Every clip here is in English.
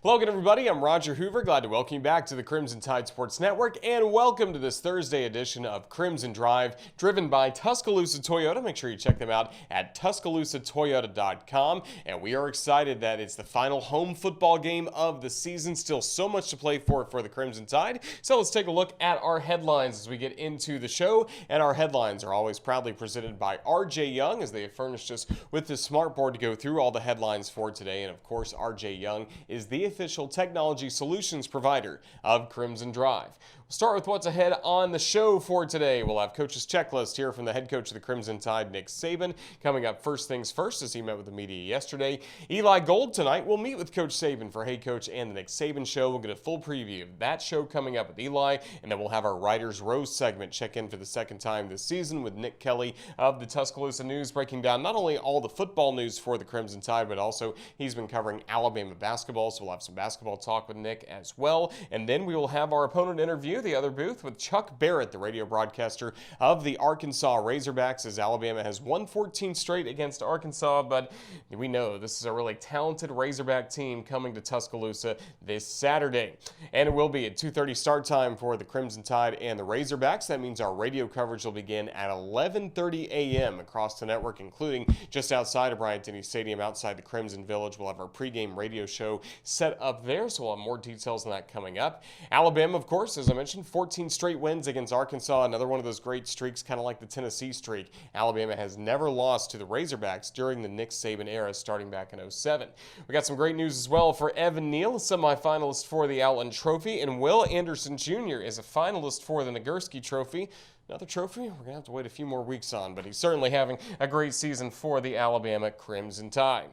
Hello again, everybody. I'm Roger Hoover. Glad to welcome you back to the Crimson Tide Sports Network, and welcome to this Thursday edition of Crimson Drive, driven by Tuscaloosa Toyota. Make sure you check them out at TuscaloosaToyota.com. And we are excited that it's the final home football game of the season. Still so much to play for the Crimson Tide. So let's take a look at our headlines as we get into the show. And our headlines are always proudly presented by RJ Young, as they have furnished us with this smart board to go through all the headlines for today. And of course, RJ Young is the official technology solutions provider of Crimson Drive. We'll start with what's ahead on the show for today. We'll have Coach's Checklist here from the head coach of the Crimson Tide, Nick Saban, coming up first things first as he met with the media yesterday. Eli Gold tonight will meet with Coach Saban for Hey Coach and the Nick Saban Show. We'll get a full preview of that show coming up with Eli, and then we'll have our Writers Roast segment check in for the second time this season with Nick Kelly of the Tuscaloosa News, breaking down not only all the football news for the Crimson Tide, but also he's been covering Alabama basketball, so we'll have some basketball talk with Nick as well. And then we will have our opponent interview, the other booth, with Chuck Barrett, the radio broadcaster of the Arkansas Razorbacks, as Alabama has won 14 straight against Arkansas. But we know this is a really talented Razorback team coming to Tuscaloosa this Saturday. And it will be at 2:30 start time for the Crimson Tide and the Razorbacks. That means our radio coverage will begin at 11:30 a.m. across the network, including just outside of Bryant-Denny Stadium, outside the Crimson Village. We'll have our pregame radio show set up there, so we'll have more details on that coming up. Alabama, of course, as I mentioned, 14 straight wins against Arkansas, another one of those great streaks, kind of like the Tennessee streak. Alabama has never lost to the Razorbacks during the Nick Saban era, starting back in 2007. We got some great news as well for Evan Neal, a semifinalist for the Outland Trophy, and Will Anderson Jr. is a finalist for the Nagurski Trophy. Another trophy we're going to have to wait a few more weeks on, but he's certainly having a great season for the Alabama Crimson Tide.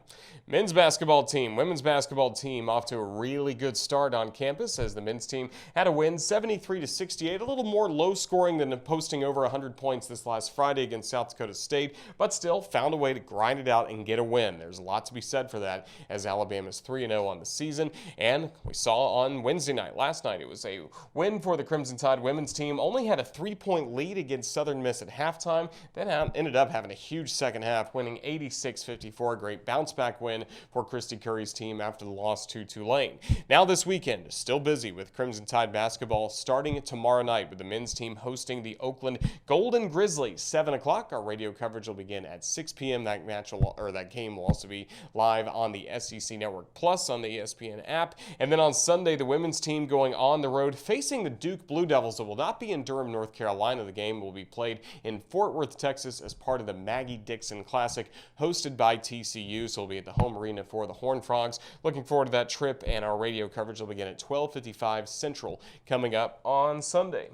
Men's basketball team, women's basketball team off to a really good start on campus, as the men's team had a win 73-68, a little more low scoring than posting over 100 points this last Friday against South Dakota State, but still found a way to grind it out and get a win. There's a lot to be said for that, as Alabama's 3-0 on the season, and we saw on Wednesday night, last night, it was a win for the Crimson Tide women's team. Only had a 3-point lead against Southern Miss at halftime, then ended up having a huge second half, winning 86-54, a great bounce-back win for Christy Curry's team after the loss to Tulane. Now this weekend, still busy with Crimson Tide basketball, starting tomorrow night with the men's team hosting the Oakland Golden Grizzlies, 7 o'clock. Our radio coverage will begin at 6 p.m. That game will also be live on the SEC Network Plus on the ESPN app. And then on Sunday, the women's team going on the road, facing the Duke Blue Devils. It will not be in Durham, North Carolina. The game will be played in Fort Worth, Texas, as part of the Maggie Dixon Classic, hosted by TCU. So we'll be at the home arena for the Horned Frogs. Looking forward to that trip, and our radio coverage will begin at 12:55 Central coming up on Sunday.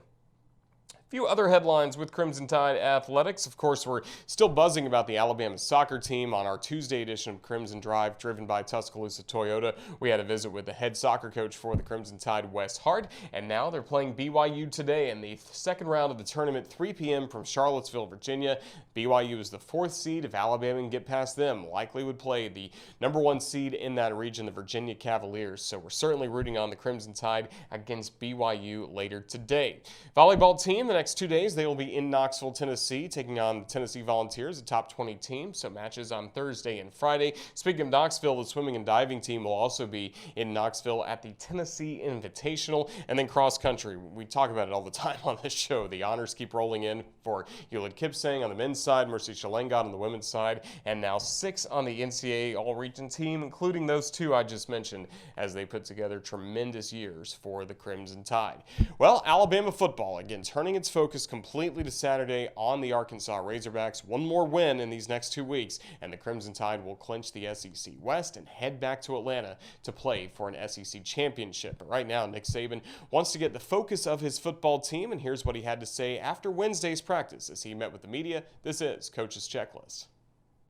Few other headlines with Crimson Tide athletics. Of course, we're still buzzing about the Alabama soccer team. On our Tuesday edition of Crimson Drive, driven by Tuscaloosa Toyota, we had a visit with the head soccer coach for the Crimson Tide, Wes Hart, and now they're playing BYU today in the second round of the tournament, 3 p.m. from Charlottesville, Virginia. BYU is the 4th seed. If Alabama can get past them, likely would play the number 1 seed in that region, the Virginia Cavaliers. So we're certainly rooting on the Crimson Tide against BYU later today. Volleyball team, the next 2 days, they will be in Knoxville, Tennessee, taking on the Tennessee Volunteers, a top 20 team. So matches on Thursday and Friday. Speaking of Knoxville, the swimming and diving team will also be in Knoxville at the Tennessee Invitational. And then cross country, we talk about it all the time on this show. The honors keep rolling in for Hewlett Kipsang on the men's side, Mercy Shalengot on the women's side, and now 6 on the NCAA All-Region team, including those 2 I just mentioned, as they put together tremendous years for the Crimson Tide. Well, Alabama football, again, turning its focus completely to Saturday on the Arkansas Razorbacks. One more win in these next 2 weeks, and the Crimson Tide will clinch the SEC West and head back to Atlanta to play for an SEC championship. But right now, Nick Saban wants to get the focus of his football team, and here's what he had to say after Wednesday's practice as he met with the media. This is Coach's Checklist.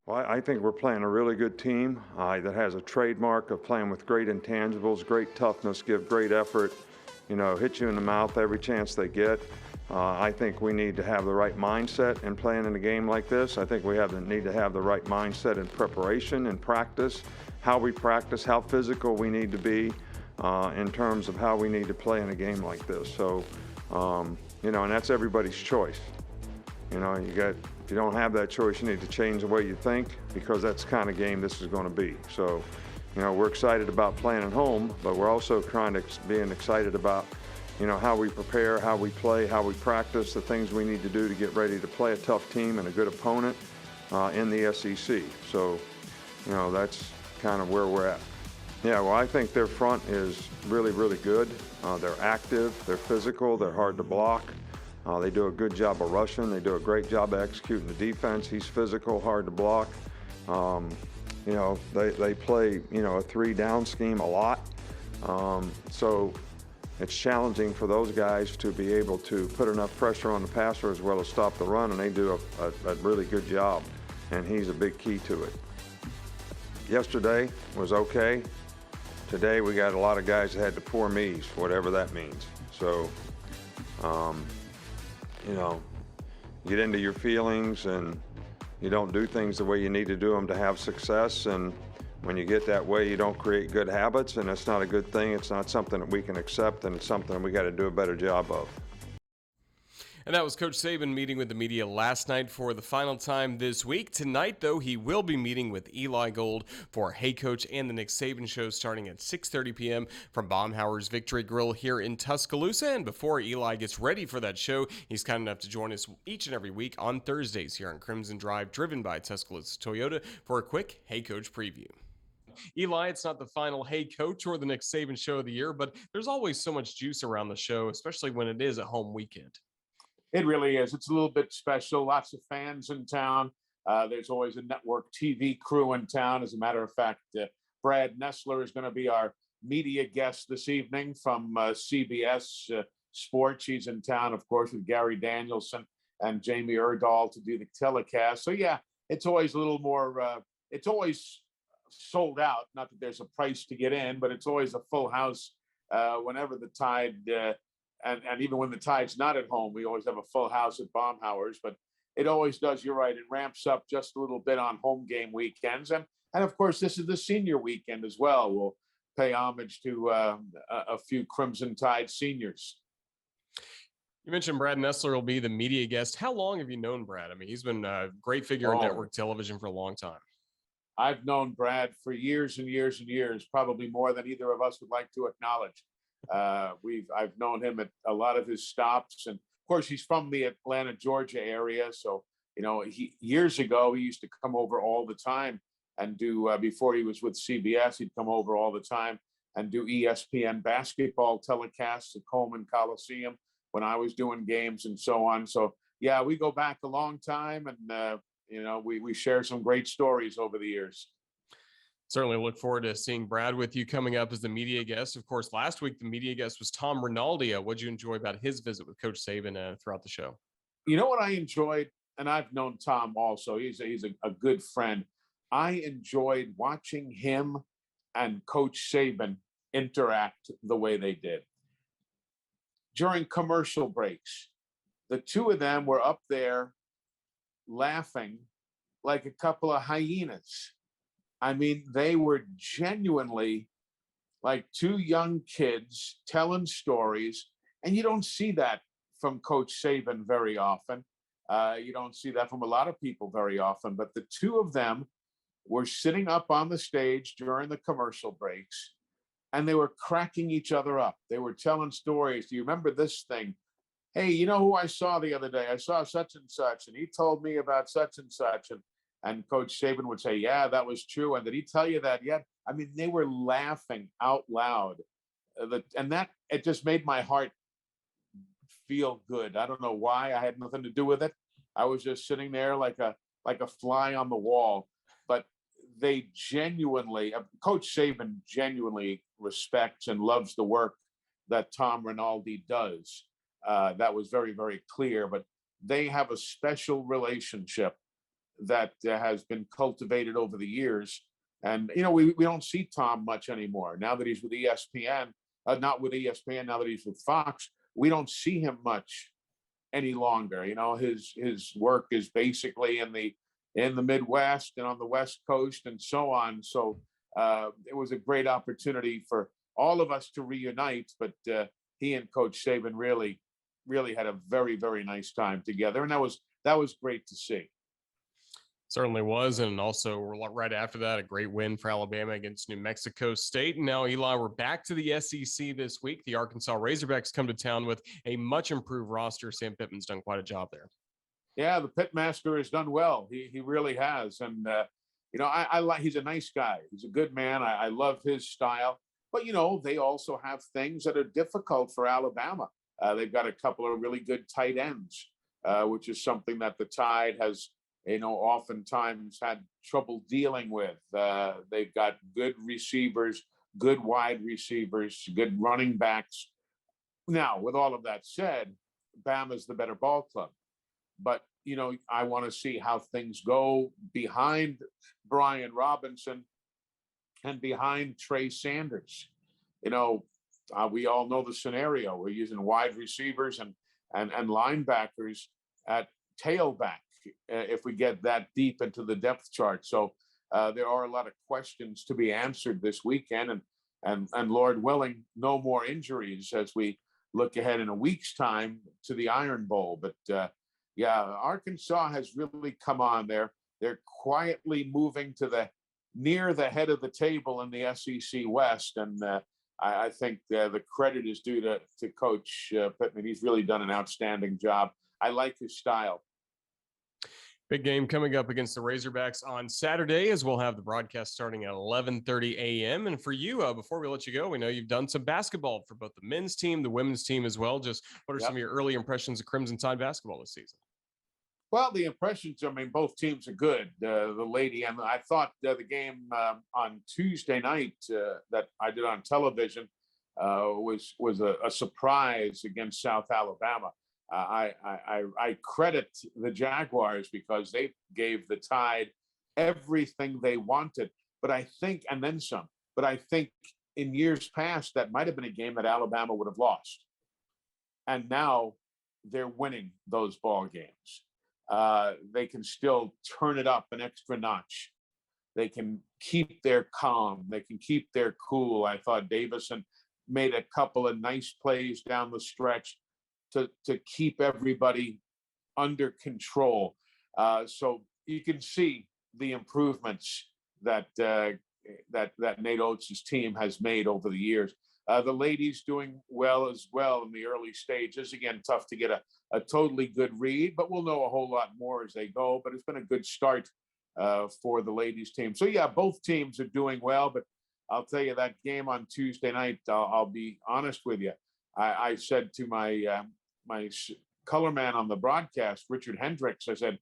Well, I think we're playing a really good team that has a trademark of playing with great intangibles, great toughness, give great effort, hit you in the mouth every chance they get. I think we need to have the right mindset in playing in a game like this. I think we need to have the right mindset in preparation and practice, how we practice, how physical we need to be in terms of how we need to play in a game like this. So, and that's everybody's choice. If you don't have that choice, you need to change the way you think, because that's the kind of game this is going to be. So, You know, we're excited about playing at home, but we're also being excited about, you know, how we prepare, how we play, how we practice, the things we need to do to get ready to play a tough team and a good opponent in the SEC. So, you know, that's kind of where we're at. Yeah, well, I think their front is really, really good. They're active, they're physical, they're hard to block. They do a good job of rushing. They do a great job of executing the defense. He's physical, hard to block. You know, they play, you know, a 3-down scheme a lot. So it's challenging for those guys to be able to put enough pressure on the passer as well as stop the run, and they do a really good job, and he's a big key to it. Yesterday was okay. Today we got a lot of guys that had the poor me's, whatever that means. So, you know, get into your feelings and you don't do things the way you need to do them to have success. And when you get that way, you don't create good habits, and that's not a good thing. It's not something that we can accept, and it's something we got to do a better job of. And that was Coach Saban meeting with the media last night for the final time this week. Tonight, though, he will be meeting with Eli Gold for Hey Coach and the Nick Saban Show starting at 6:30 p.m. from Baumhauer's Victory Grill here in Tuscaloosa. And before Eli gets ready for that show, he's kind enough to join us each and every week on Thursdays here on Crimson Drive, driven by Tuscaloosa Toyota, for a quick Hey Coach preview. Eli, it's not the final Hey Coach or the Nick Saban Show of the year, but there's always so much juice around the show, especially when it is a home weekend. It really is. It's a little bit special. Lots of fans in town. There's always a network TV crew in town. As a matter of fact, Brad Nessler is going to be our media guest this evening from CBS Sports. He's in town, of course, with Gary Danielson and Jamie Erdahl to do the telecast. So, yeah, it's always a little more, it's always sold out. Not that there's a price to get in, but it's always a full house whenever the Tide and even when the Tide's not at home, we always have a full house at Baumhauer's. But it always does, you're right, it ramps up just a little bit on home game weekends. And of course, this is the senior weekend as well. We'll pay homage to a few Crimson Tide seniors. You mentioned Brad Nessler will be the media guest. How long have you known Brad? I mean, he's been a great figure in network television for a long time. I've known Brad for years and years and years, probably more than either of us would like to acknowledge. I've known him at a lot of his stops, and of course he's from the Atlanta, Georgia area. So, you know, years ago he used to come over all the time and do before he was with CBS, he'd come over all the time and do ESPN basketball telecasts at Coleman Coliseum when I was doing games and so on. So yeah, we go back a long time, and you know, we share some great stories over the years. Certainly look forward to seeing Brad with you coming up as the media guest. Of course, last week, the media guest was Tom Rinaldi. What'd you enjoy about his visit with Coach Saban throughout the show? You know what I enjoyed, and I've known Tom also. He's a good friend. I enjoyed watching him and Coach Saban interact the way they did. During commercial breaks, the two of them were up there laughing like a couple of hyenas. I mean, they were genuinely like two young kids telling stories, and you don't see that from Coach Saban very often. You don't see that from a lot of people very often, but the two of them were sitting up on the stage during the commercial breaks, and they were cracking each other up. They were telling stories. Do you remember this thing? Hey, you know who I saw the other day? I saw such and such, and he told me about such and such. And Coach Saban would say, yeah, that was true. And did he tell you that yet? I mean, they were laughing out loud. And that, it just made my heart feel good. I don't know why. I had nothing to do with it. I was just sitting there like a fly on the wall. But they genuinely, Coach Saban genuinely respects and loves the work that Tom Rinaldi does. That was very, very clear. But they have a special relationship that has been cultivated over the years. And, you know, we don't see Tom much anymore. Now that he's with ESPN, not with ESPN, now that he's with Fox, we don't see him much any longer. You know, his work is basically in the Midwest and on the West Coast and so on. So it was a great opportunity for all of us to reunite, but he and Coach Saban really had a very, very nice time together. And that was great to see. Certainly was. And also right after that, a great win for Alabama against New Mexico State. And now, Eli, we're back to the SEC this week. The Arkansas Razorbacks come to town with a much improved roster. Sam Pittman's done quite a job there. Yeah, the pitmaster has done well. He really has. And, I like, he's a nice guy. He's a good man. I love his style. But, they also have things that are difficult for Alabama. They've got a couple of really good tight ends, which is something that the Tide has, oftentimes had trouble dealing with. They've got good receivers, good wide receivers, good running backs. Now, with all of that said, Bama's the better ball club. But, I want to see how things go behind Brian Robinson and behind Trey Sanders. We all know the scenario. We're using wide receivers and linebackers at tailback if we get that deep into the depth chart. So there are a lot of questions to be answered this weekend, and Lord willing, no more injuries as we look ahead in a week's time to the Iron Bowl. But Arkansas has really come on there. They're quietly moving to near the head of the table in the SEC West, and I think the credit is due to Coach Pittman. He's really done an outstanding job. I like his style. Big game coming up against the Razorbacks on Saturday, as we'll have the broadcast starting at 11:30 a.m. And for you, before we let you go, we know you've done some basketball for both the men's team, the women's team as well. Just what are some of your early impressions of Crimson Tide basketball this season? Well, the impressions, both teams are good. The lady, and I thought the game on Tuesday night that I did on television was a surprise against South Alabama. I credit the Jaguars because they gave the Tide everything they wanted, but I think, and then some, but I think in years past, that might have been a game that Alabama would have lost. And now they're winning those ball games. They can still turn it up an extra notch. They can keep their calm. They can keep their cool. I thought Davison made a couple of nice plays down the stretch to keep everybody under control. So you can see the improvements that Nate Oates' team has made over the years. The ladies doing well as well in the early stages. Again, tough to get a totally good read, but we'll know a whole lot more as they go. But it's been a good start for the ladies team. So yeah, both teams are doing well, but I'll tell you that game on Tuesday night, I'll be honest with you. I said to my color man on the broadcast, Richard Hendricks, I said,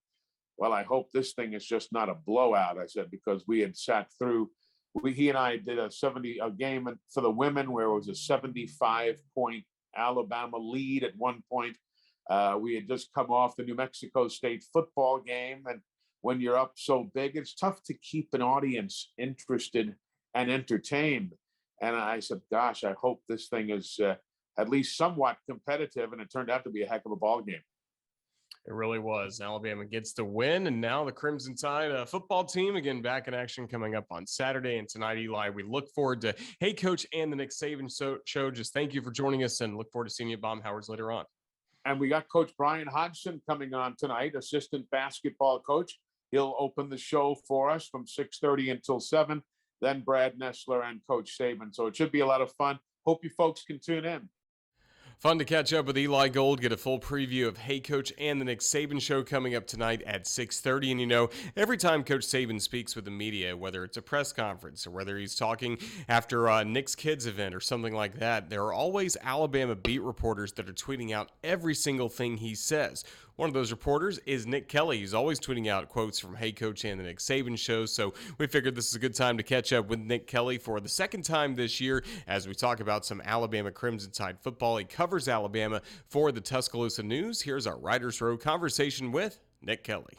well, I hope this thing is just not a blowout. I said, because we had sat through, he and I did a game for the women where it was a 75-point Alabama lead at one point. We had just come off the New Mexico State football game. And when you're up so big, it's tough to keep an audience interested and entertained. And I said, gosh, I hope this thing is at least somewhat competitive. And it turned out to be a heck of a ball game. It really was. Alabama gets the win, and now the Crimson Tide football team again back in action coming up on Saturday and tonight. Eli, we look forward to Hey Coach and the Nick Saban show. Just thank you for joining us, and look forward to seeing you at Baumhower's later on. And we got Coach Brian Hodgson coming on tonight, assistant basketball coach. He'll open the show for us from 6:30 until 7. Then Brad Nessler and Coach Saban. So it should be a lot of fun. Hope you folks can tune in. Fun to catch up with Eli Gold, get a full preview of Hey Coach and the Nick Saban show coming up tonight at 6:30. And every time Coach Saban speaks with the media, whether it's a press conference or whether he's talking after Nick's kids event or something like that, there are always Alabama beat reporters that are tweeting out every single thing he says. One of those reporters is Nick Kelly. He's always tweeting out quotes from Hey Coach and the Nick Saban show. So we figured this is a good time to catch up with Nick Kelly for the second time this year as we talk about some Alabama Crimson Tide football. He covers Alabama for the Tuscaloosa News. Here's our Writers Row conversation with Nick Kelly.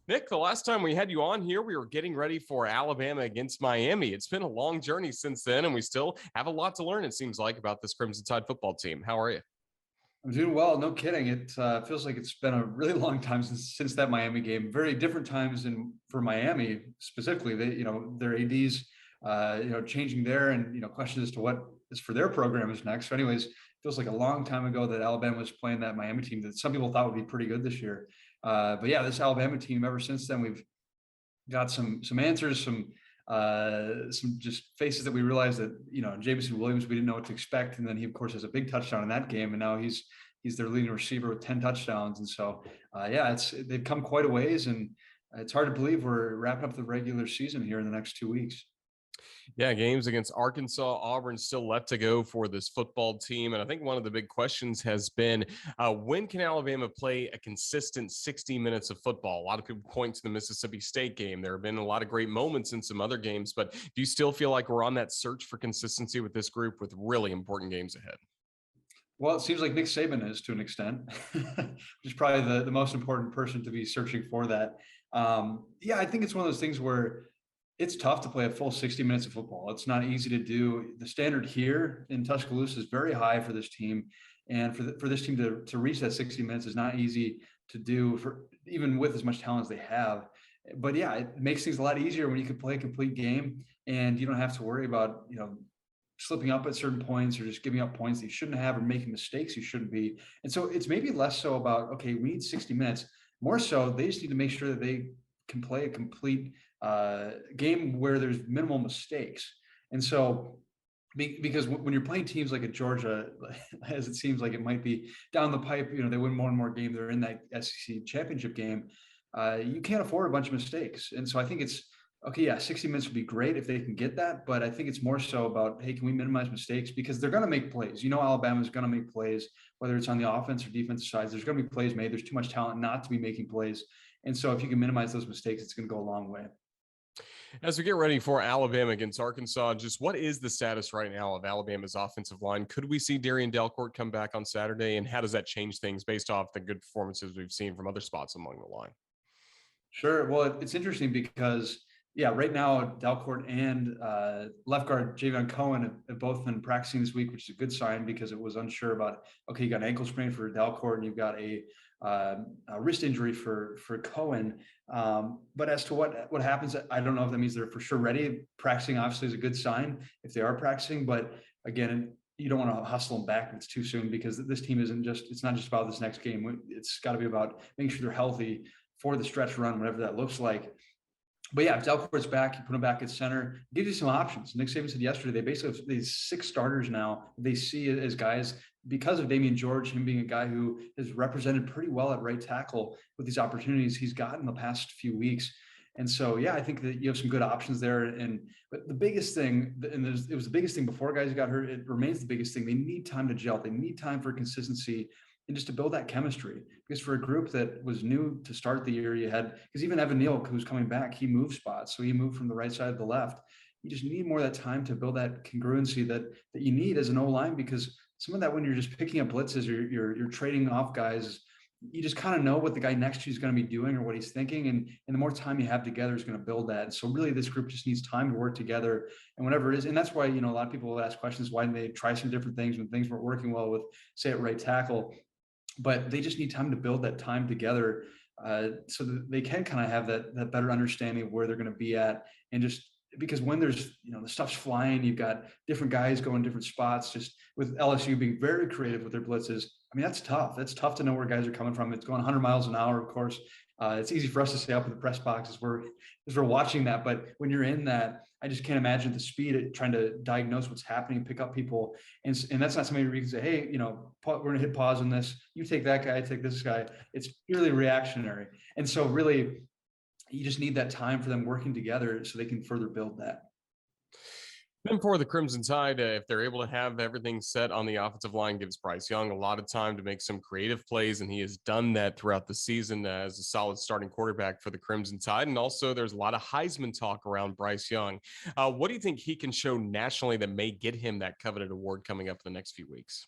Nick, the last time we had you on here, we were getting ready for Alabama against Miami. It's been a long journey since then, and we still have a lot to learn, it seems like, about this Crimson Tide football team. How are you? I'm doing well. No kidding. It feels like it's been a really long time since that Miami game. Very different times for Miami specifically. Their ads, changing there, and questions as to what is for their program is next. So, anyways, feels like a long time ago that Alabama was playing that Miami team that some people thought would be pretty good this year. But yeah, this Alabama team. Ever since then, we've got some answers, some just faces that we realized that, Jameson Williams, we didn't know what to expect. And then he, of course, has a big touchdown in that game. And now he's their leading receiver with 10 touchdowns. And so, they've come quite a ways. And it's hard to believe we're wrapping up the regular season here in the next 2 weeks. Yeah, games against Arkansas, Auburn still left to go for this football team. And I think one of the big questions has been when can Alabama play a consistent 60 minutes of football? A lot of people point to the Mississippi State game. There have been a lot of great moments in some other games, but do you still feel like we're on that search for consistency with this group with really important games ahead? Well, it seems like Nick Saban is to an extent, which is probably the most important person to be searching for that. I think it's one of those things where it's tough to play a full 60 minutes of football. It's not easy to do. The standard here in Tuscaloosa is very high for this team. And for this team to reach that 60 minutes is not easy to do, for even with as much talent as they have. But yeah, it makes things a lot easier when you can play a complete game and you don't have to worry about, slipping up at certain points or just giving up points that you shouldn't have or making mistakes you shouldn't be. And so it's maybe less so about, okay, we need 60 minutes. More so, they just need to make sure that they can play a complete game where there's minimal mistakes. And so because when you're playing teams like at Georgia, as it seems like it might be down the pipe, they win more and more games, they're in that SEC championship game, you can't afford a bunch of mistakes. And so I think it's, okay, yeah, 60 minutes would be great if they can get that, but I think it's more so about, hey, can we minimize mistakes? Because they're going to make plays. Alabama's going to make plays, whether it's on the offense or defensive sides. There's going to be plays made. There's too much talent not to be making plays. And so if you can minimize those mistakes, it's going to go a long way. As we get ready for Alabama against Arkansas, just what is the status right now of Alabama's offensive line? Could we see Darian Delcourt come back on Saturday? And how does that change things based off the good performances we've seen from other spots along the line? Sure. Well, it's interesting because, right now, Delcourt and left guard Javion Cohen have both been practicing this week, which is a good sign because it was unsure about, okay, you got an ankle sprain for Delcourt and you've got a wrist injury for Cohen. But as to what happens, I don't know if that means they're for sure ready. Practicing obviously is a good sign if they are practicing, but again, you don't want to hustle them back if it's too soon because this team it's not just about this next game. It's got to be about making sure they're healthy for the stretch run, whatever that looks like. But yeah, if Delcourt's back, you put him back at center, gives you some options. Nick Saban said yesterday, they basically have these 6 starters now they see as guys because of Damian George, him being a guy who has represented pretty well at right tackle with these opportunities he's gotten the past few weeks. And so, I think that you have some good options there. But the biggest thing, and it was the biggest thing before guys got hurt, it remains the biggest thing. They need time to gel. They need time for consistency and just to build that chemistry. Because for a group that was new to start the year, because even Evan Neal, who's coming back, he moved spots. So he moved from the right side to the left. You just need more of that time to build that congruency that you need as an O-line, because some of that when you're just picking up blitzes, you're trading off guys, you just kind of know what the guy next to you is going to be doing or what he's thinking. And the more time you have together is going to build that. And so really this group just needs time to work together and whatever it is. And that's why, a lot of people will ask questions, why didn't they try some different things when things weren't working well with, say, at right tackle? But they just need time to build that time together so that they can kind of have that better understanding of where they're going to be at. And just because when there's, the stuff's flying, you've got different guys going different spots, just with LSU being very creative with their blitzes. I mean, that's tough. That's tough to know where guys are coming from. It's going 100 miles an hour, of course. It's easy for us to stay up in the press box as we're watching that. But when you're in that, I just can't imagine the speed at trying to diagnose what's happening, pick up people. And that's not something where you can say, hey, we're going to hit pause on this. You take that guy, I take this guy. It's purely reactionary. And so really, you just need that time for them working together so they can further build that. Then for the Crimson Tide, if they're able to have everything set on the offensive line, gives Bryce Young a lot of time to make some creative plays, and he has done that throughout the season as a solid starting quarterback for the Crimson Tide. And also there's a lot of Heisman talk around Bryce Young. What do you think he can show nationally that may get him that coveted award coming up in the next few weeks?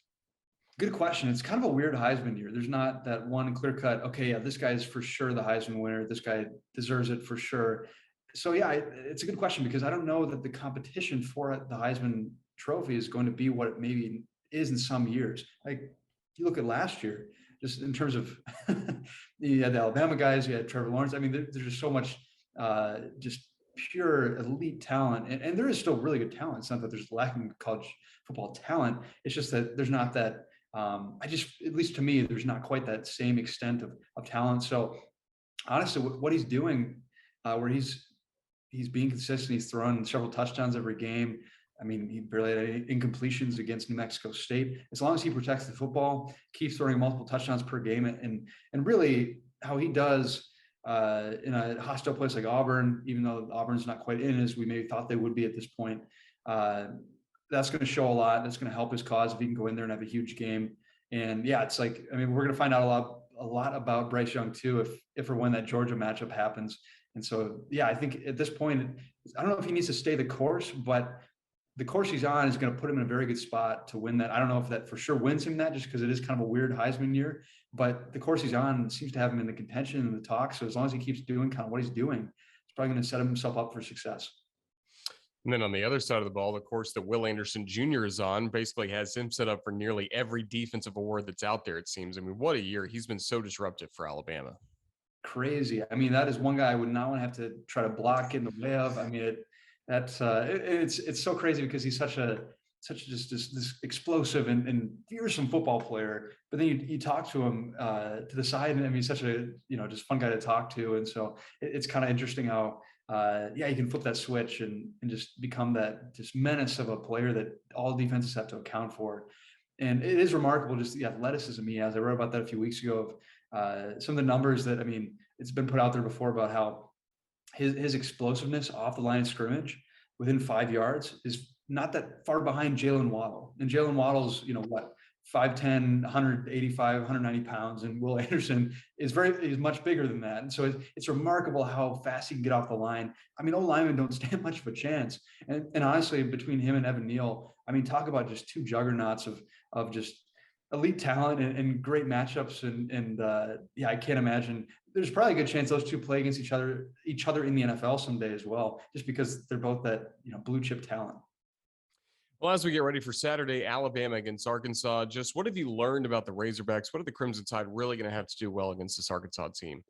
Good question. It's kind of a weird Heisman year. There's not that one clear cut, okay, yeah, this guy is for sure the Heisman winner. This guy deserves it for sure. So it's a good question because I don't know that the competition for the Heisman Trophy is going to be what it maybe is in some years. Like you look at last year, just in terms of you had the Alabama guys, you had Trevor Lawrence. I mean, there's just so much just pure elite talent, and there is still really good talent. It's not that there's lacking college football talent. It's just that there's not that. At least to me, there's not quite that same extent of talent. So honestly, what he's doing, where he's he's being consistent. He's throwing several touchdowns every game. I mean, he barely had any incompletions against New Mexico State. As long as he protects the football, keeps throwing multiple touchdowns per game, and really how he does in a hostile place like Auburn, even though Auburn's not quite in as we maybe thought they would be at this point, that's going to show a lot. That's going to help his cause if he can go in there and have a huge game. And yeah, it's like, I mean, we're going to find out a lot about Bryce Young too, if or when that Georgia matchup happens. And so, yeah, I think at this point, I don't know if he needs to stay the course, but the course he's on is going to put him in a very good spot to win that. I don't know if that for sure wins him that, just because it is kind of a weird Heisman year, but the course he's on seems to have him in the contention and the talk. So as long as he keeps doing kind of what he's doing, he's probably going to set himself up for success. And then on the other side of the ball, the course that Will Anderson Jr. is on basically has him set up for nearly every defensive award that's out there, it seems. I mean, what a year. He's been so disruptive for Alabama. Crazy. I mean, that is one guy I would not want to have to try to block in the way of. I mean, it's so crazy because he's such just this explosive and fearsome football player. But then you talk to him to the side, and I mean, he's such a just fun guy to talk to. And so it's kind of interesting how you can flip that switch and just become that just menace of a player that all defenses have to account for. And it is remarkable just the athleticism he has. I wrote about that a few weeks ago of some of the numbers that, I mean, it's been put out there before about how his explosiveness off the line of scrimmage within 5 yards is not that far behind Jalen Waddle. And Jalen Waddle's, 5'10", 185, 190 pounds, and Will Anderson is much bigger than that. And so it's remarkable how fast he can get off the line. I mean, old linemen don't stand much of a chance. And honestly, between him and Evan Neal, I mean, talk about just two juggernauts of just elite talent and great matchups. And I can't imagine. There's probably a good chance those two play against each other in the NFL someday as well, just because they're both that, blue chip talent. Well, as we get ready for Saturday, Alabama against Arkansas, just what have you learned about the Razorbacks? What are the Crimson Tide really going to have to do well against this Arkansas team?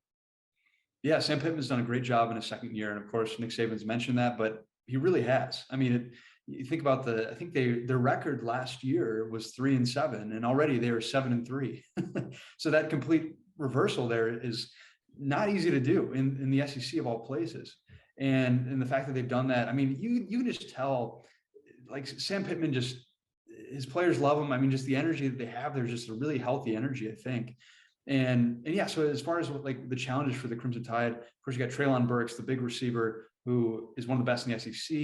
Yeah, Sam Pittman's done a great job in his second year. And of course, Nick Saban's mentioned that, but he really has. I mean, you think about I think their record last year was 3-7, and already they were 7-3. So that complete reversal there is not easy to do in the SEC of all places. And the fact that they've done that, I mean, you can just tell, like Sam Pittman, just his players love him. I mean, just the energy that they have, there's just a really healthy energy, I think. And yeah, so as far as like the challenges for the Crimson Tide, of course, you got Treylon Burks, the big receiver, who is one of the best in the SEC.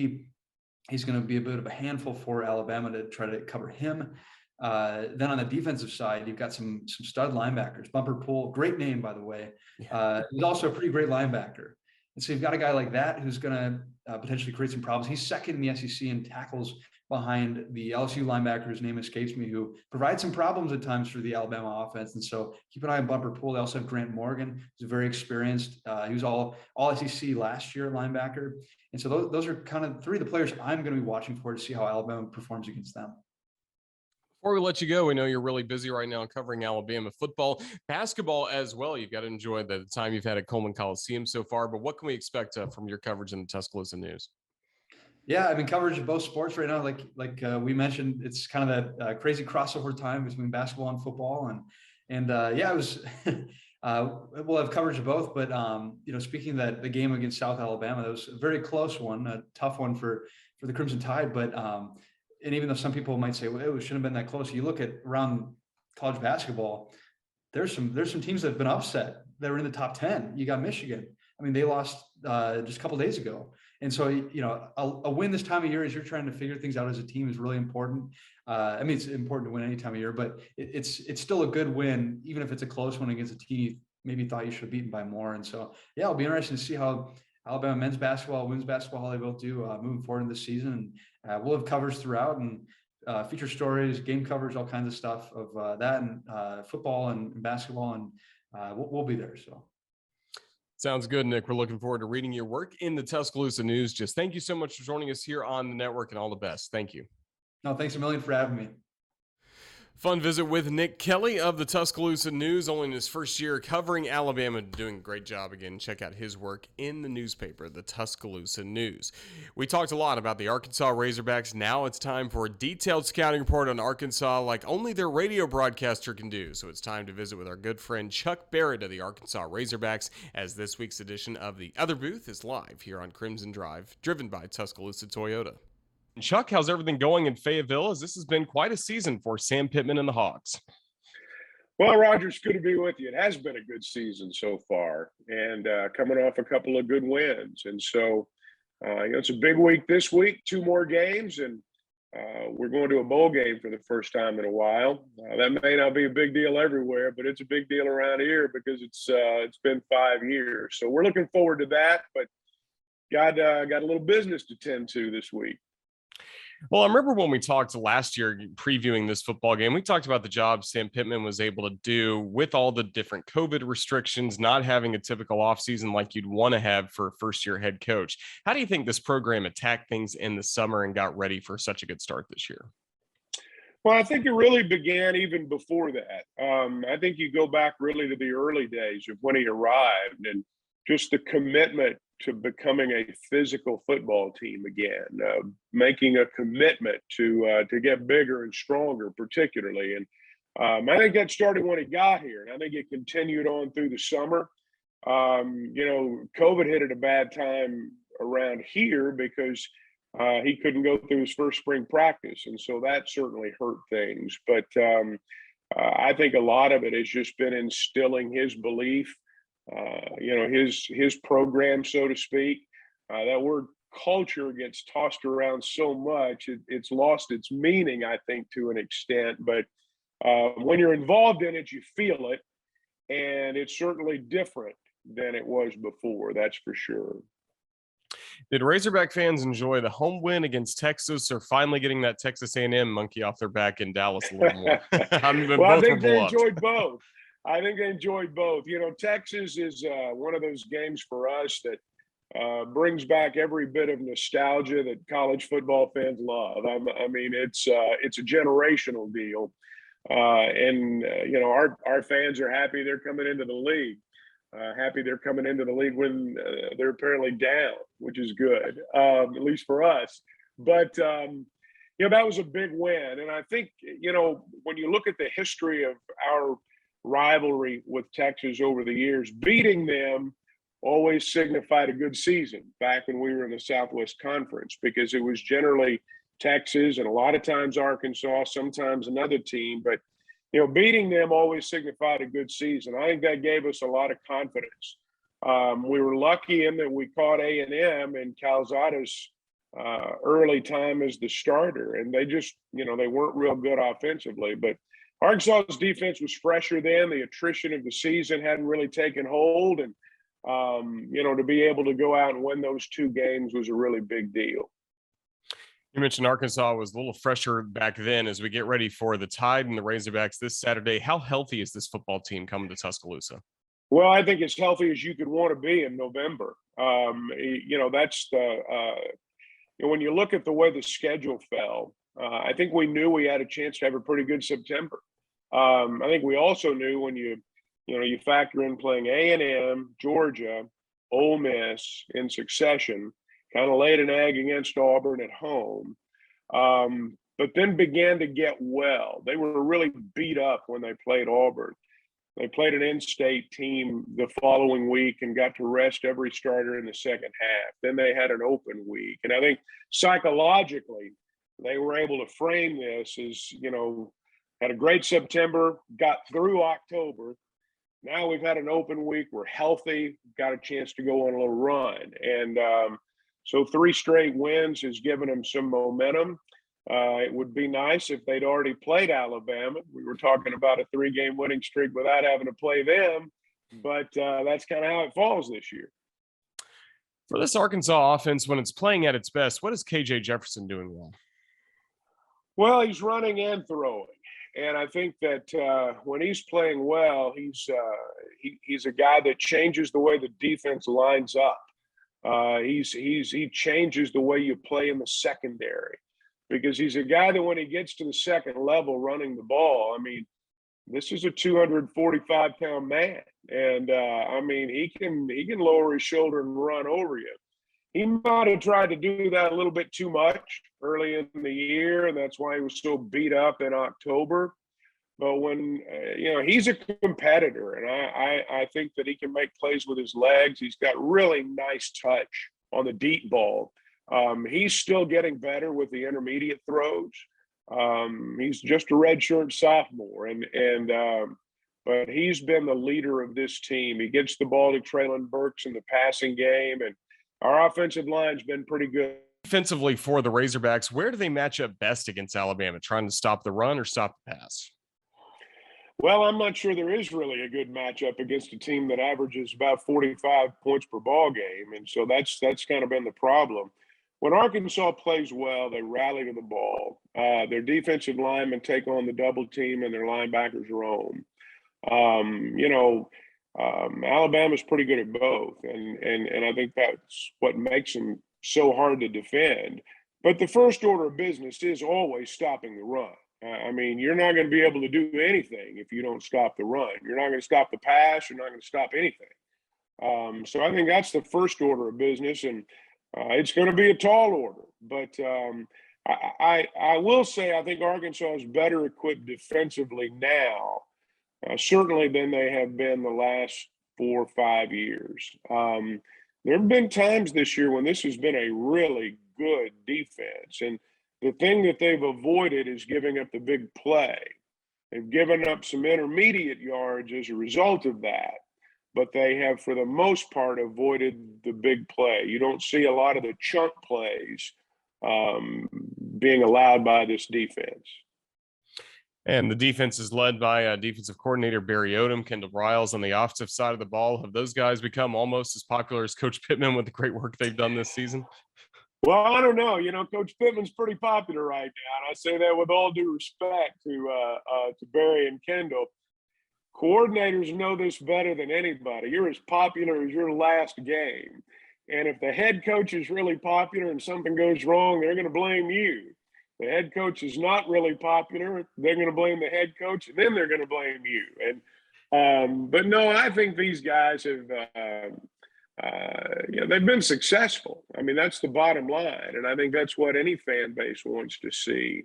He's going to be a bit of a handful for Alabama to try to cover him. Then on the defensive side, you've got some stud linebackers. Bumper Pool, great name, by the way. He's also a pretty great linebacker. And so you've got a guy like that who's going to potentially create some problems. He's second in the SEC in tackles behind the LSU linebacker, whose name escapes me, who provides some problems at times for the Alabama offense. And so keep an eye on Bumper Pool. They also have Grant Morgan, who's very experienced. He was all SEC last year linebacker. And so those are kind of three of the players I'm going to be watching for to see how Alabama performs against them. Before we let you go, we know you're really busy right now covering Alabama football, basketball as well. You've got to enjoy the time you've had at Coleman Coliseum so far, but what can we expect from your coverage in the Tuscaloosa News? Yeah, I mean, coverage of both sports right now, like we mentioned, it's kind of that crazy crossover time between basketball and football. And it was, we'll have coverage of both, but speaking of the game against South Alabama, that was a very close one, a tough one for the Crimson Tide, but and even though some people might say, well, it shouldn't have been that close, you look at around college basketball, there's some teams that have been upset that were in the top 10. You got Michigan. I mean, they lost just a couple of days ago. And so, a win this time of year as you're trying to figure things out as a team is really important. I mean, it's important to win any time of year, but it's still a good win, even if it's a close one against a team you maybe thought you should have beaten by more. And so, yeah, it'll be interesting to see how Alabama men's basketball, women's basketball, how they both do moving forward in this season. And we'll have covers throughout and feature stories, game coverage, all kinds of stuff of that and football and basketball. And we'll be there. So. Sounds good, Nick. We're looking forward to reading your work in the Tuscaloosa News. Just thank you so much for joining us here on the network, and all the best. Thank you. No, thanks a million for having me. Fun visit with Nick Kelly of the Tuscaloosa News, only in his first year covering Alabama, doing a great job again. Check out his work in the newspaper, the Tuscaloosa News. We talked a lot about the Arkansas Razorbacks. Now it's time for a detailed scouting report on Arkansas like only their radio broadcaster can do. So it's time to visit with our good friend Chuck Barrett of the Arkansas Razorbacks, as this week's edition of The Other Booth is live here on Crimson Drive, driven by Tuscaloosa Toyota. Chuck, how's everything going in Fayetteville, as this has been quite a season for Sam Pittman and the Hawks? Well, Roger, it's good to be with you. It has been a good season so far, and coming off a couple of good wins. And so, it's a big week this week, 2 more games, and we're going to a bowl game for the first time in a while. That may not be a big deal everywhere, but it's a big deal around here because it's been 5 years. So we're looking forward to that, but got a little business to tend to this week. Well, I remember when we talked last year previewing this football game, we talked about the job Sam Pittman was able to do with all the different COVID restrictions, not having a typical offseason like you'd want to have for a first-year head coach. How do you think this program attacked things in the summer and got ready for such a good start this year? Well, I think it really began even before that. I think you go back really to the early days of when he arrived and just the commitment to becoming a physical football team again, making a commitment to get bigger and stronger, particularly. And I think that started when he got here, and I think it continued on through the summer. COVID hit at a bad time around here because he couldn't go through his first spring practice, and so that certainly hurt things. But I think a lot of it has just been instilling his belief. His program, so to speak. That word culture gets tossed around so much, it's lost its meaning, I think, to an extent. But when you're involved in it, you feel it, and it's certainly different than it was before, that's for sure. Did Razorback fans enjoy the home win against Texas, or finally getting that Texas A&M monkey off their back in Dallas a little more? Well, I think they enjoyed both. Texas is one of those games for us that brings back every bit of nostalgia that college football fans love. It's a generational deal, and our fans are happy they're coming into the league. Happy they're coming into the league when they're apparently down, which is good, at least for us. But that was a big win, and I think when you look at the history of our rivalry with Texas over the years, beating them always signified a good season back when we were in the Southwest Conference, because it was generally Texas and a lot of times Arkansas, sometimes another team, but beating them always signified a good season. I think that gave us a lot of confidence. We were lucky in that we caught A&M in Calzada's early time as the starter, and they just they weren't real good offensively, but Arkansas's defense was fresher then. The attrition of the season hadn't really taken hold. And, to be able to go out and win those 2 games was a really big deal. You mentioned Arkansas was a little fresher back then. As we get ready for the Tide and the Razorbacks this Saturday, how healthy is this football team coming to Tuscaloosa? Well, I think as healthy as you could want to be in November. That's when you look at the way the schedule fell, I think we knew we had a chance to have a pretty good September. I think we also knew when you factor in playing A&M, Georgia, Ole Miss in succession, kind of laid an egg against Auburn at home, but then began to get well. They were really beat up when they played Auburn. They played an in-state team the following week and got to rest every starter in the second half. Then they had an open week. And I think psychologically, they were able to frame this as, had a great September, got through October. Now we've had an open week. We're healthy, got a chance to go on a little run. And so 3 straight wins has given them some momentum. It would be nice if they'd already played Alabama. We were talking about a 3-game winning streak without having to play them, but that's kind of how it falls this year. For this Arkansas offense, when it's playing at its best, what is KJ Jefferson doing well? Well, he's running and throwing. And I think that when he's playing well, he's a guy that changes the way the defense lines up. He changes the way you play in the secondary. because he's a guy that when he gets to the second level running the ball, I mean, this is a 245-pound man, and I mean, he can lower his shoulder and run over you. He might have tried to do that a little bit too much early in the year, and that's why he was so beat up in October. But when he's a competitor, and I think that he can make plays with his legs. He's got really nice touch on the deep ball. He's still getting better with the intermediate throws. He's just a redshirt sophomore, but he's been the leader of this team. He gets the ball to Traylon Burks in the passing game, and our offensive line's been pretty good. Defensively for the Razorbacks, where do they match up best against Alabama? Trying to stop the run or stop the pass? Well, I'm not sure there is really a good matchup against a team that averages about 45 points per ball game, and so that's kind of been the problem. When Arkansas plays well, they rally to the ball. Their defensive linemen take on the double team, and their linebackers roam. Alabama's pretty good at both, and I think that's what makes them so hard to defend. But the first order of business is always stopping the run. I mean, you're not going to be able to do anything if you don't stop the run. You're not going to stop the pass. You're not going to stop anything. So I think that's the first order of business, and it's going to be a tall order. But I will say I think Arkansas is better equipped defensively now, certainly than they have been the last 4 or 5 years. There have been times this year when this has been a really good defense, and the thing that they've avoided is giving up the big play. They've given up some intermediate yards as a result of that, but they have, for the most part, avoided the big play. You don't see a lot of the chunk plays being allowed by this defense. And the defense is led by defensive coordinator Barry Odom, Kendall Riles on the offensive side of the ball. Have those guys become almost as popular as Coach Pittman with the great work they've done this season? Well, I don't know. Coach Pittman's pretty popular right now, and I say that with all due respect to Barry and Kendall. Coordinators know this better than anybody. You're as popular as your last game. And if the head coach is really popular and something goes wrong, they're going to blame you. The head coach is not really popular, they're going to blame the head coach, and then they're going to blame you. But no, I think these guys have they've been successful. I mean, that's the bottom line, and I think that's what any fan base wants to see.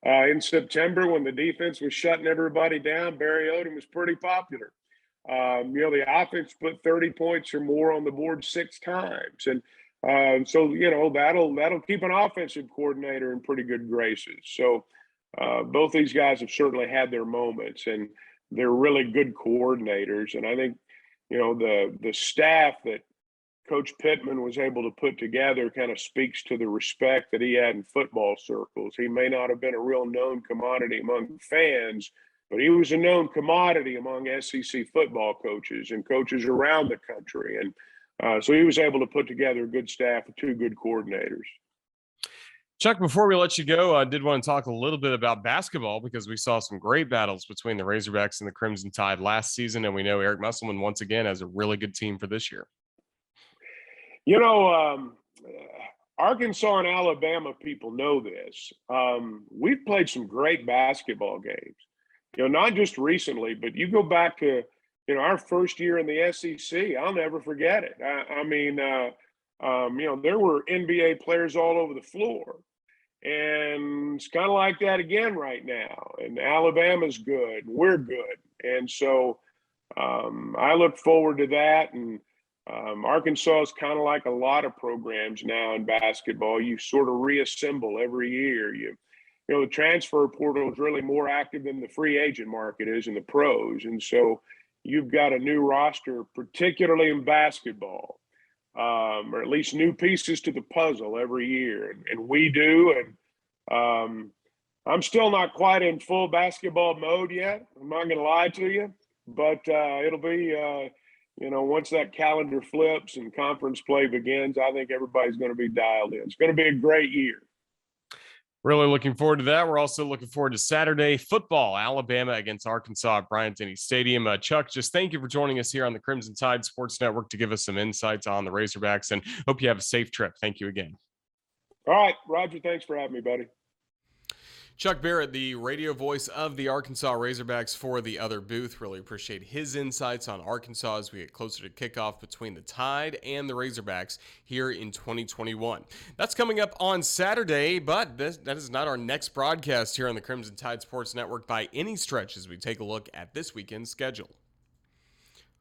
In September, when the defense was shutting everybody down, Barry Odom was pretty popular. The offense put 30 points or more on the board 6 times, and so that'll keep an offensive coordinator in pretty good graces. So both these guys have certainly had their moments, and they're really good coordinators. And I think the staff that Coach Pittman was able to put together kind of speaks to the respect that he had in football circles. He may not have been a real known commodity among fans, but he was a known commodity among SEC football coaches and coaches around the country. And so he was able to put together a good staff of 2 good coordinators. Chuck, before we let you go, I did want to talk a little bit about basketball because we saw some great battles between the Razorbacks and the Crimson Tide last season, and we know Eric Musselman once again has a really good team for this year. Arkansas and Alabama people know this. We've played some great basketball games, not just recently, but you go back to, our first year in the SEC. I'll never forget it. There were NBA players all over the floor. And it's kind of like that again right now. And Alabama's good. We're good. And so I look forward to that. And Arkansas is kind of like a lot of programs now in basketball. You sort of reassemble every year. The transfer portal is really more active than the free agent market is in the pros. And so you've got a new roster, particularly in basketball, or at least new pieces to the puzzle every year. And we do. And I'm still not quite in full basketball mode yet. I'm not going to lie to you. But it'll be, once that calendar flips and conference play begins, I think everybody's going to be dialed in. It's going to be a great year. Really looking forward to that. We're also looking forward to Saturday football, Alabama against Arkansas at Bryant-Denny Stadium. Chuck, just thank you for joining us here on the Crimson Tide Sports Network to give us some insights on the Razorbacks, and hope you have a safe trip. Thank you again. All right, Roger, thanks for having me, buddy. Chuck Barrett, the radio voice of the Arkansas Razorbacks for the other booth. Really appreciate his insights on Arkansas as we get closer to kickoff between the Tide and the Razorbacks here in 2021. That's coming up on Saturday, but that is not our next broadcast here on the Crimson Tide Sports Network by any stretch as we take a look at this weekend's schedule.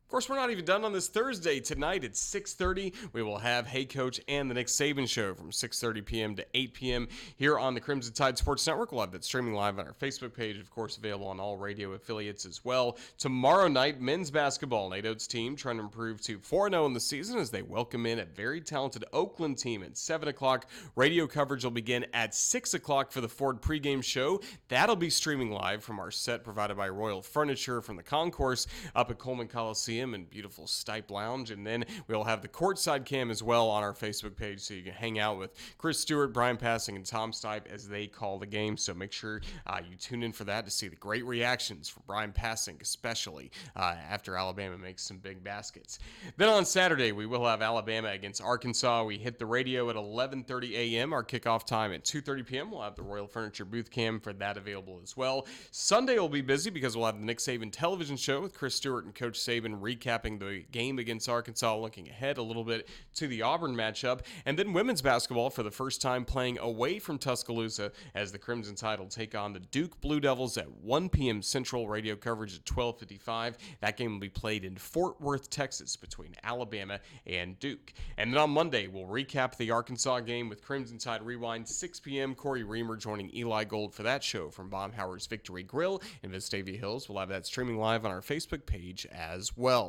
Of course, we're not even done on this Thursday. Tonight at 6:30, we will have Hey Coach and the Nick Saban Show from 6:30 p.m. to 8 p.m. here on the Crimson Tide Sports Network. We'll have that streaming live on our Facebook page, of course, available on all radio affiliates as well. Tomorrow night, men's basketball, Nate Oates' team trying to improve to 4-0 in the season as they welcome in a very talented Oakland team at 7 o'clock. Radio coverage will begin at 6 o'clock for the Ford pregame show. That'll be streaming live from our set provided by Royal Furniture from the concourse up at Coleman Coliseum and beautiful Stipe Lounge. And then we'll have the courtside cam as well on our Facebook page so you can hang out with Chris Stewart, Brian Passing, and Tom Stipe as they call the game. So make sure you tune in for that to see the great reactions from Brian Passing, especially after Alabama makes some big baskets. Then on Saturday, we will have Alabama against Arkansas. We hit the radio at 11:30 a.m. Our kickoff time at 2:30 p.m. We'll have the Royal Furniture booth cam for that available as well. Sunday will be busy because we'll have the Nick Saban television show with Chris Stewart and Coach Saban recapping the game against Arkansas, looking ahead a little bit to the Auburn matchup, and then women's basketball for the first time playing away from Tuscaloosa as the Crimson Tide will take on the Duke Blue Devils at 1 p.m. Central, radio coverage at 12:55. That game will be played in Fort Worth, Texas between Alabama and Duke. And then on Monday, we'll recap the Arkansas game with Crimson Tide Rewind, 6 p.m. Corey Reamer joining Eli Gold for that show from Baumhauer's Victory Grill in Vestavia Hills. We'll have that streaming live on our Facebook page as well.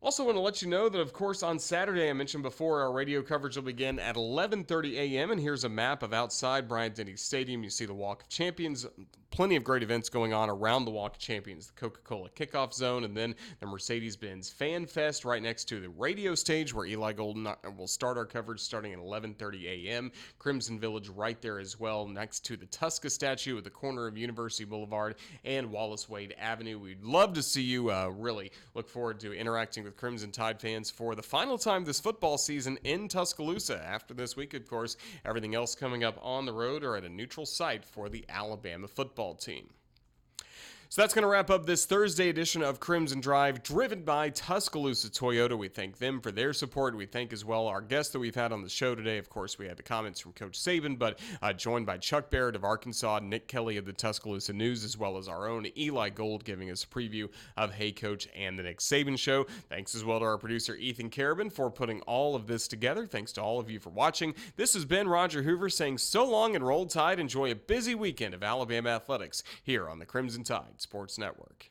Also want to let you know that, of course, on Saturday, I mentioned before, our radio coverage will begin at 11:30 a.m. And here's a map of outside Bryant-Denny Stadium. You see the Walk of Champions. Plenty of great events going on around the Walk of Champions, the Coca-Cola Kickoff Zone, and then the Mercedes-Benz Fan Fest right next to the radio stage where Eli Golden will start our coverage starting at 11:30 a.m. Crimson Village right there as well, next to the Tusca statue at the corner of University Boulevard and Wallace Wade Avenue. We'd love to see you. Really look forward to interacting with Crimson Tide fans for the final time this football season in Tuscaloosa. After this week, of course, everything else coming up on the road or at a neutral site for the Alabama football team. So that's going to wrap up this Thursday edition of Crimson Drive, driven by Tuscaloosa Toyota. We thank them for their support. We thank as well our guests that we've had on the show today. Of course, we had the comments from Coach Saban, but joined by Chuck Barrett of Arkansas, Nick Kelly of the Tuscaloosa News, as well as our own Eli Gold giving us a preview of Hey Coach and the Nick Saban Show. Thanks as well to our producer Ethan Carabin for putting all of this together. Thanks to all of you for watching. This has been Roger Hoover saying so long and roll tide. Enjoy a busy weekend of Alabama athletics here on the Crimson Tide Sports Network.